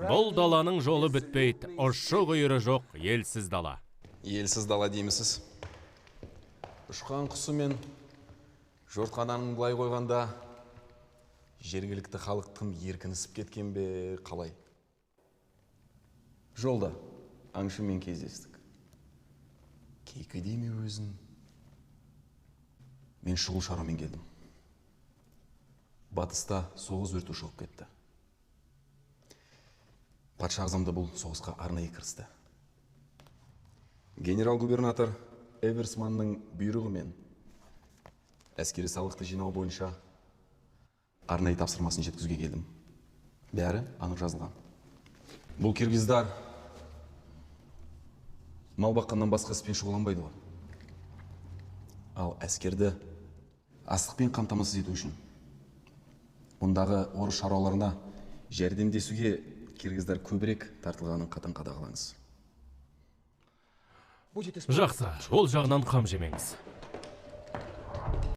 Бұл даланың жолы бітпейді, ұшы қиыры жоқ, елсіз дала. Елсіз дала деймісіз. Ұшқан құсы мен жортқананың былай қойғанда жергілікті халық тым еркінісіп кеткен бе қалай? Жолда аңшымен кездестік. Кейкі дейме өзін? Мен шұғыл шарамен келдім. Батыста соғыс өрті шығып кетті. Патша ағзамда бұл соғысқа арнайы кірісті. Генерал-губернатор Эверсманның бұйрығымен әскери салықты жинау бойынша арнайы тапсырмасын жеткізуге келдім. Бәрі анық жазылған. Бұл киргиздар мал баққаннан басқа іспен шұғылданбайды ғой. Ал әскерді астықпен қамтамасыз ету үшін мұндағы орыс шаруаларына жәрдемдесуге киргиздар көбірек тартылғанын қатаң қадағалаңыз. Жақсы, ол жағынан қам жемеңіз.